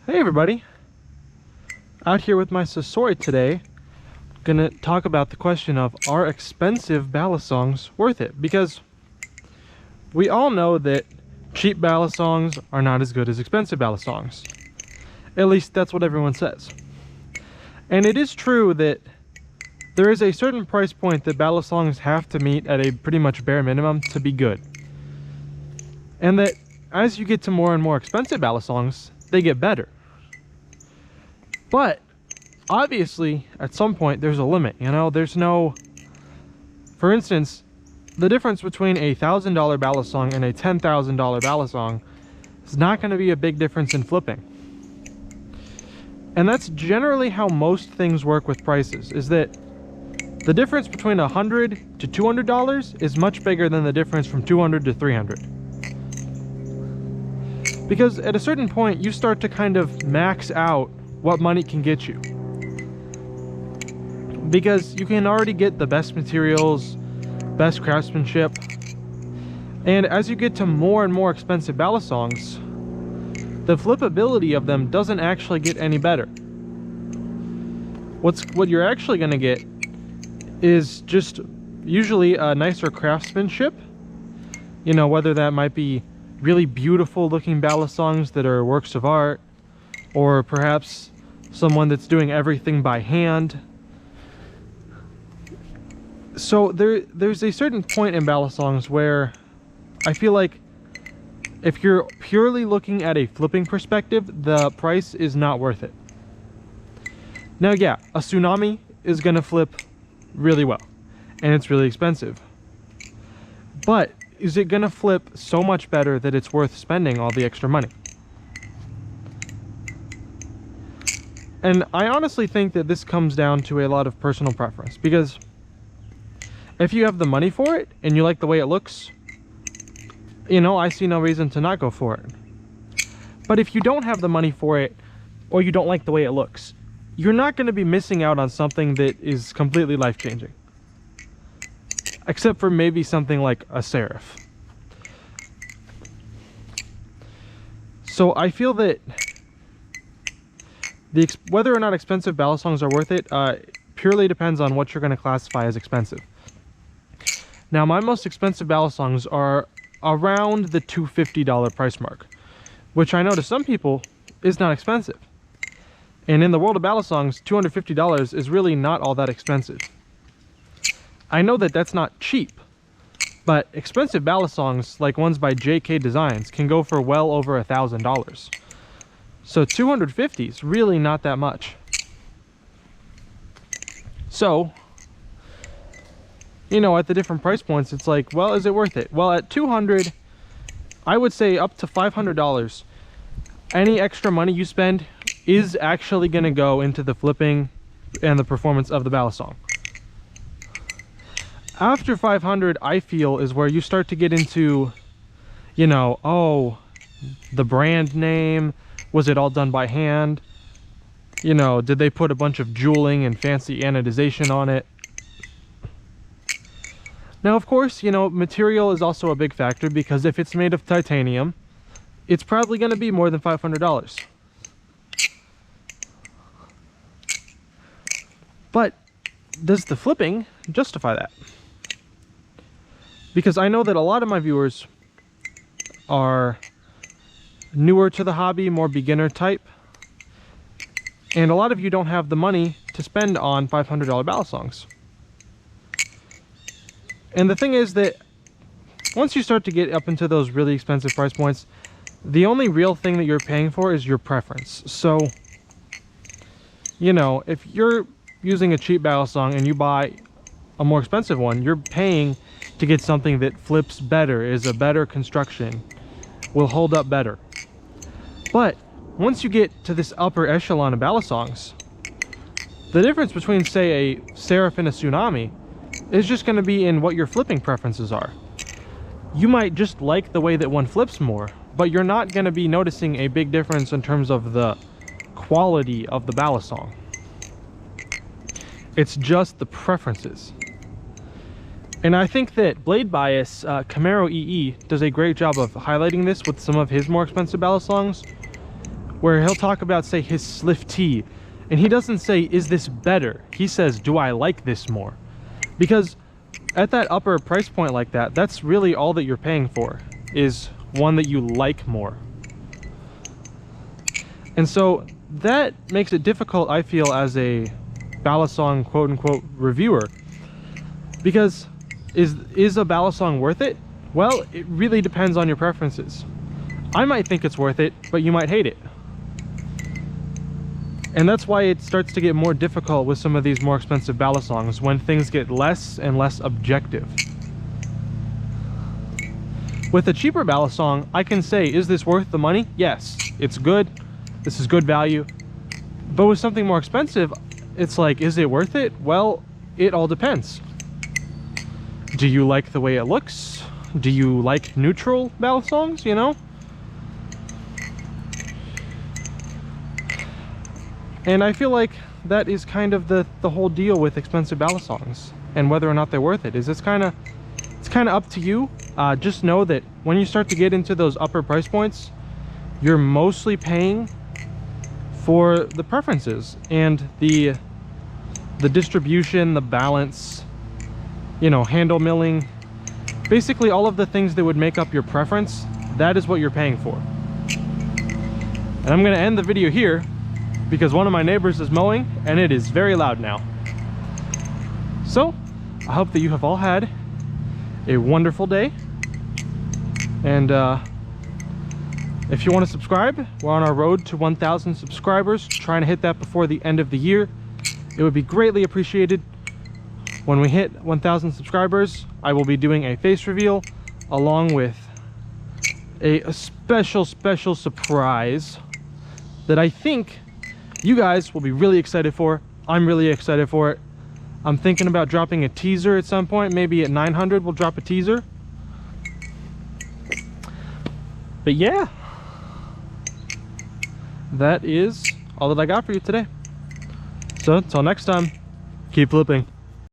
Hey everybody, out here with my Sasori today. Gonna talk about the question of, are expensive balisongs worth it? Because we all know that cheap balisongs are not as good as expensive balisongs. At least that's what everyone says. And it is true that there is a certain price point that balisongs have to meet at a pretty much bare minimum to be good. And that as you get to more and more expensive balisongs, they get better. But obviously at some point there's a limit, you know. There's no, for instance, the difference between a $1,000 balisong and a $10,000 balisong is not going to be a big difference in flipping. And that's generally how most things work with prices, is that the difference between $100 to $200 is much bigger than the difference from $200 to $300. Because at a certain point you start to kind of max out what money can get you, because you can already get the best materials, best craftsmanship, and as you get to more and more expensive balisongs, the flippability of them doesn't actually get any better. What you're actually going to get is just usually a nicer craftsmanship, you know, whether that might be really beautiful looking balisongs that are works of art, or perhaps someone that's doing everything by hand. So there's a certain point in balisongs where I feel like if you're purely looking at a flipping perspective, the price is not worth it. Now yeah, a tsunami is gonna flip really well, and it's really expensive. But is it gonna flip so much better that it's worth spending all the extra money? And I honestly think that this comes down to a lot of personal preference, because if you have the money for it and you like the way it looks, you know, I see no reason to not go for it. But if you don't have the money for it, or you don't like the way it looks, you're not going to be missing out on something that is completely life-changing. Except for maybe something like a serif. So I feel that whether or not expensive balisongs are worth it purely depends on what you're going to classify as expensive. Now, my most expensive balisongs are around the $250 price mark, which I know to some people is not expensive. And in the world of balisongs, $250 is really not all that expensive. I know that that's not cheap, but expensive balisongs like ones by JK Designs can go for well over $1,000. So $250 is really not that much. So, you know, at the different price points, it's like, well, is it worth it? Well, at $200, I would say up to $500, any extra money you spend is actually going to go into the flipping and the performance of the balisong. After $500, I feel, is where you start to get into, you know, oh, the brand name. Was it all done by hand? You know, did they put a bunch of jeweling and fancy anodization on it? Now, of course, you know, material is also a big factor, because if it's made of titanium, it's probably going to be more than $500. But does the flipping justify that? Because I know that a lot of my viewers are newer to the hobby, more beginner type, and a lot of you don't have the money to spend on $500 balisongs. And the thing is that once you start to get up into those really expensive price points, the only real thing that you're paying for is your preference. So, you know, if you're using a cheap balisong and you buy a more expensive one, you're paying to get something that flips better, is a better construction, will hold up better. But once you get to this upper echelon of balisongs, the difference between, say, a serif and a tsunami is just going to be in what your flipping preferences are. You might just like the way that one flips more, but you're not going to be noticing a big difference in terms of the quality of the balisong. It's just the preferences. And I think that Blade Bias, Camaro EE, does a great job of highlighting this with some of his more expensive balisongs, where he'll talk about, say, his Sliff T, and he doesn't say, is this better? He says, do I like this more? Because at that upper price point like that, that's really all that you're paying for, is one that you like more. And so that makes it difficult, I feel, as a Balisong quote-unquote reviewer, because is a Balisong worth it? Well, it really depends on your preferences. I might think it's worth it, but you might hate it. And that's why it starts to get more difficult with some of these more expensive Balisongs, when things get less and less objective. With a cheaper Balisong, I can say, is this worth the money? Yes, it's good. This is good value. But with something more expensive, it's like, is it worth it? Well, it all depends. Do you like the way it looks? Do you like neutral Balisongs, you know? And I feel like that is kind of the whole deal with expensive Balisongs, and whether or not they're worth it. It's kind of up to you. Just know that when you start to get into those upper price points, you're mostly paying for the preferences and the distribution, the balance, you know, handle milling, basically all of the things that would make up your preference. That is what you're paying for. And I'm going to end the video here because one of my neighbors is mowing and it is very loud now. So I hope that you have all had a wonderful day, and if you want to subscribe, we're on our road to 1,000 subscribers, trying to hit that before the end of the year. It would be greatly appreciated. When we hit 1,000 subscribers, I will be doing a face reveal along with a special surprise that I think you guys will be really excited for. I'm really excited for it. I'm thinking about dropping a teaser at some point. Maybe at 900 we'll drop a teaser. But yeah, that is all that I got for you today. So until next time, keep flipping.